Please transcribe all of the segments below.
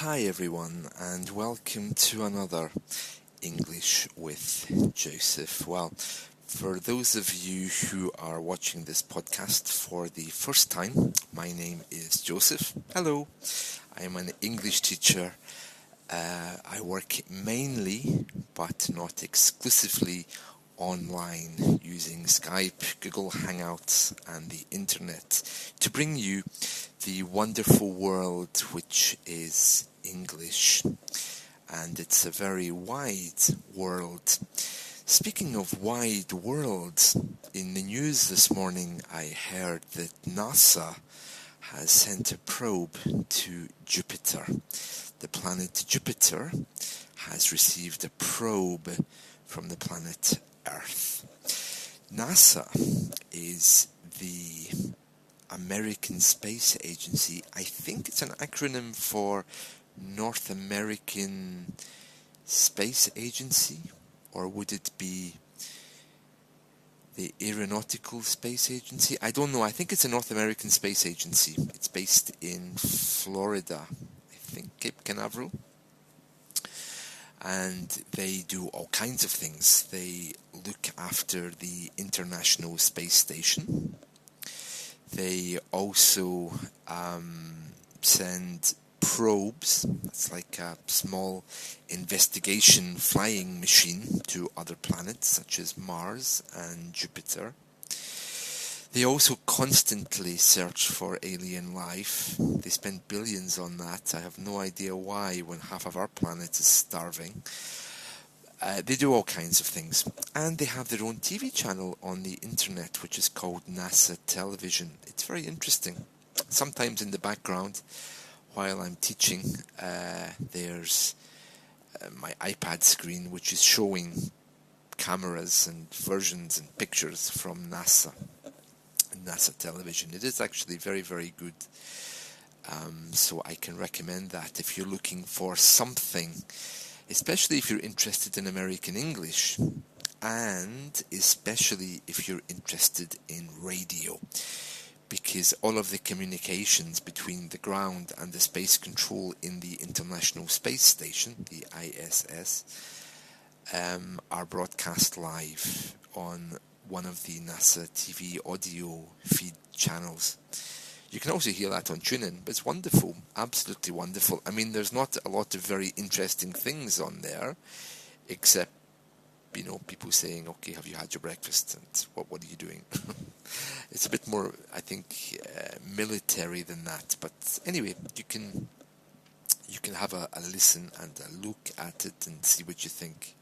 Hi everyone, and welcome to another English with Joseph. Well, for those of you who are watching this podcast for the first time, my name is Joseph. Hello, I am an English teacher. I work mainly, but not exclusively, online using Skype, Google Hangouts, and the internet to bring you the wonderful world which is English. And it's a very wide world. Speaking of wide worlds, in the news this morning I heard that NASA has sent a probe to Jupiter. The planet Jupiter has received a probe from the planet Earth. NASA is the American Space Agency. I think it's an acronym for North American Space Agency, or would it be the Aeronautical Space Agency? I don't know. I think it's a North American Space Agency. It's based in Florida, I think Cape Canaveral. And they do all kinds of things. They look after the International Space Station. They also send probes, that's like a small investigation flying machine, to other planets such as Mars and Jupiter. They also constantly search for alien life. They spend billions on that. I have no idea why when half of our planet is starving. They do all kinds of things. And they have their own TV channel on the internet, which is called NASA Television. It's very interesting. Sometimes in the background, while I'm teaching, there's my iPad screen, which is showing cameras and versions and pictures from NASA Television. It is actually very, very good. So I can recommend that if you're looking for something, especially if you're interested in American English, and especially if you're interested in radio, because all of the communications between the ground and the space control in the International Space Station, the ISS, are broadcast live on one of the NASA TV audio feed channels. You can also hear that on TuneIn, but it's wonderful, absolutely wonderful. I mean, there's not a lot of very interesting things on there, except, people saying, okay, have you had your breakfast, and what are you doing? It's a bit more, I think, military than that, but anyway, you can have a listen and a look at it and see what you think.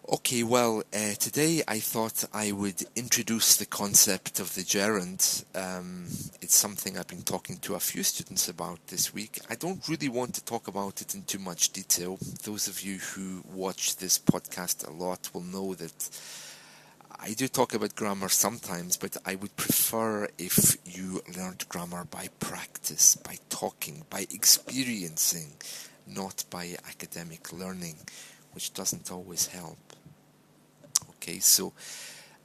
Okay, well, today I thought I would introduce the concept of the gerund. It's something I've been talking to a few students about this week. I don't really want to talk about it in too much detail. Those of you who watch this podcast a lot will know that I do talk about grammar sometimes, but I would prefer if you learned grammar by practice, by talking, by experiencing, not by academic learning, which doesn't always help. Okay, so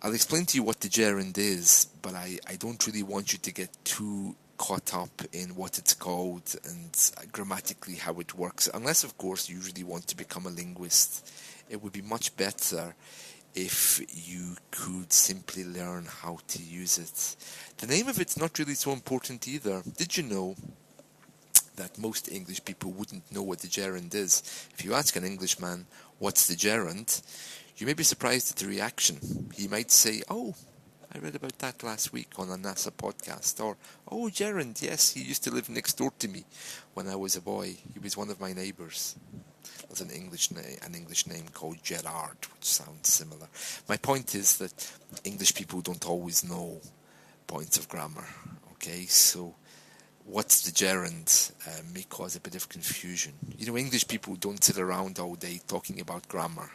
I'll explain to you what the gerund is, but I don't really want you to get too caught up in what it's called and grammatically how it works, unless, of course, you really want to become a linguist. It would be much better if you could simply learn how to use it. The name of it's not really so important either. Did you know that most English people wouldn't know what the gerund is? If you ask an Englishman, what's the gerund, you may be surprised at the reaction. He might say, oh, I read about that last week on a NASA podcast. Or, oh, gerund, yes, he used to live next door to me when I was a boy. He was one of my neighbours. There's an English name called Gerard, which sounds similar. My point is that English people don't always know points of grammar. Okay, so what's the gerund may cause a bit of confusion. English people don't sit around all day talking about grammar.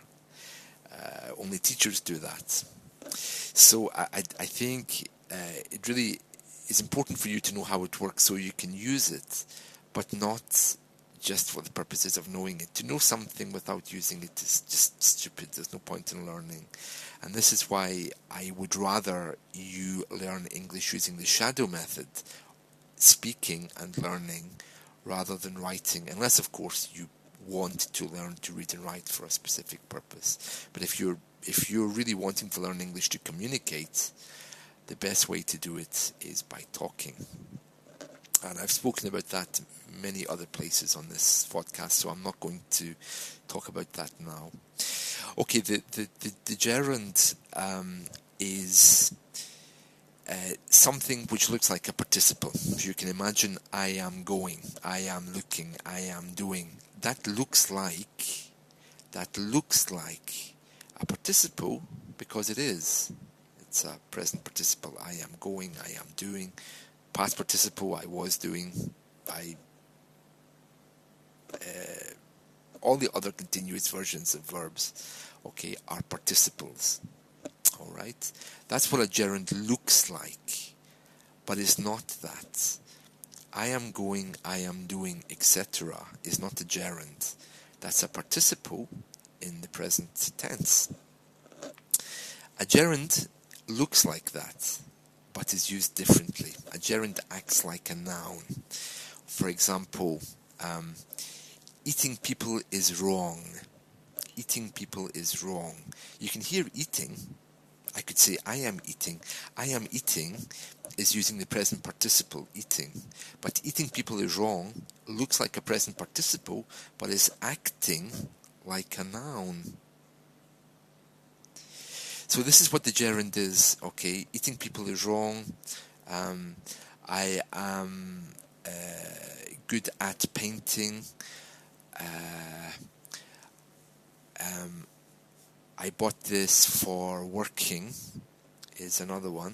Only teachers do that. So I think it really is important for you to know how it works so you can use it, but not just for the purposes of knowing it. To know something without using it is just stupid. There's no point in learning. And this is why I would rather you learn English using the shadow method, speaking and learning, rather than writing, unless of course you want to learn to read and write for a specific purpose. But if you're really wanting to learn English to communicate, the best way to do it is by talking. And I've spoken about that many other places on this podcast, so I'm not going to talk about that now. Okay, the gerund is something which looks like a participle. If you can imagine, I am going, I am looking, I am doing. That looks like a participle because it is. It's a present participle. I am going, I am doing. Past participle, I was doing. All the other continuous versions of verbs, okay, are participles. All right, that's what a gerund looks like, but it's not that. I am going, I am doing, etc. is not a gerund. That's a participle in the present tense. A gerund looks like that, but is used differently. A gerund acts like a noun. For example, eating people is wrong. Eating people is wrong. You can hear eating. I could say I am eating. I am eating is using the present participle, eating. But eating people is wrong looks like a present participle, but is acting like a noun. So this is what the gerund is, okay? Eating people is wrong. I am good at painting. I bought this for working is another one.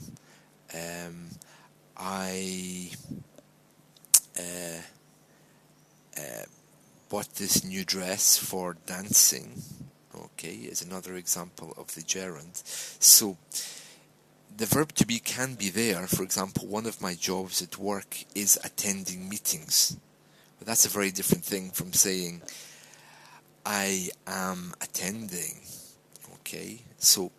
I bought this new dress for dancing, okay, is another example of the gerund. So the verb to be can be there. For example, one of my jobs at work is attending meetings. But that's a very different thing from saying I am attending. Okay, so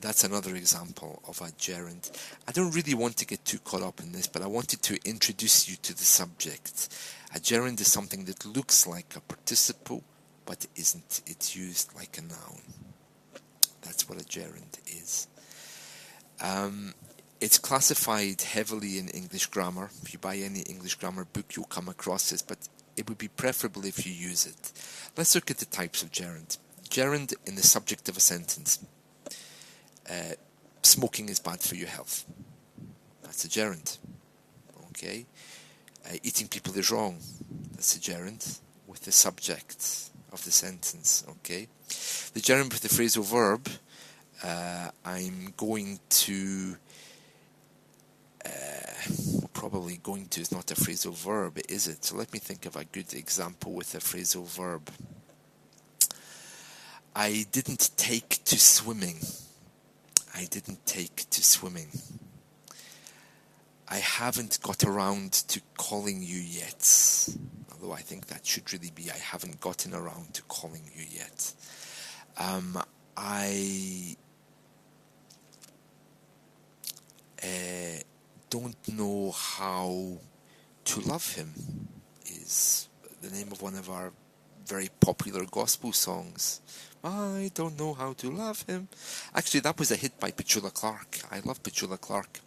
that's another example of a gerund. I don't really want to get too caught up in this, but I wanted to introduce you to the subject. A gerund is something that looks like a participle, but isn't. It's used like a noun. That's what a gerund is. It's classified heavily in English grammar. If you buy any English grammar book, you'll come across this, but it would be preferable if you use it. Let's look at the types of gerund. Gerund in the subject of a sentence. Smoking is bad for your health. That's a gerund. Okay. Eating people is wrong. That's a gerund with the subject of the sentence. Okay. The gerund with the phrasal verb. I'm going to. Probably going to is not a phrasal verb, is it? So let me think of a good example with a phrasal verb. I didn't take to swimming. I didn't take to swimming. I haven't got around to calling you yet. Although I think that should really be I haven't gotten around to calling you yet. I don't know how to love him is the name of one of our very popular gospel songs. I don't know how to love him. Actually, that was a hit by Petula Clark. I love Petula Clark.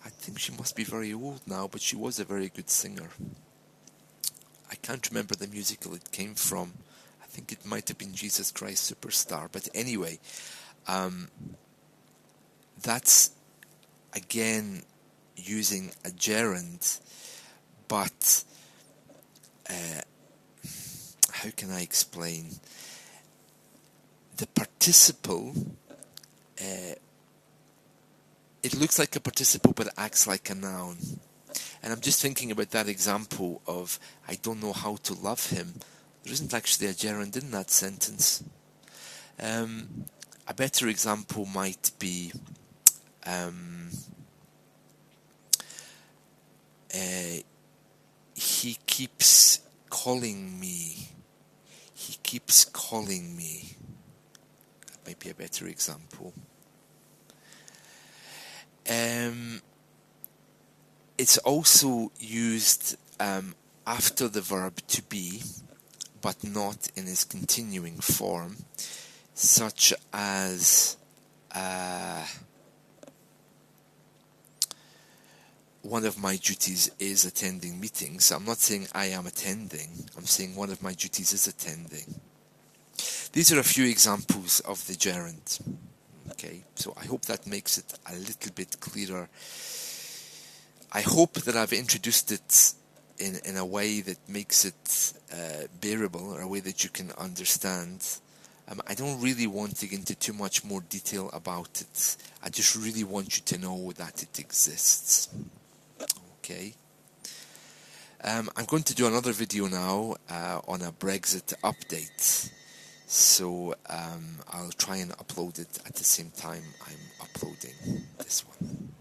I think she must be very old now, but she was a very good singer. I can't remember the musical it came from. I think it might have been Jesus Christ Superstar. But anyway, that's again using a gerund, but how can I explain? The participle, it looks like a participle but acts like a noun. And I'm just thinking about that example of I don't know how to love him. There isn't actually a gerund in that sentence. A better example might be he keeps calling me. He keeps calling me. That might be a better example. It's also used after the verb to be, but not in its continuing form, such as one of my duties is attending meetings. I'm not saying I am attending, I'm saying one of my duties is attending. These are a few examples of the gerund. Okay, so I hope that makes it a little bit clearer. I hope that I've introduced it in a way that makes it bearable, or a way that you can understand. I don't really want to get into too much more detail about it. I just really want you to know that it exists. Okay. I'm going to do another video now on a Brexit update. So I'll try and upload it at the same time I'm uploading this one.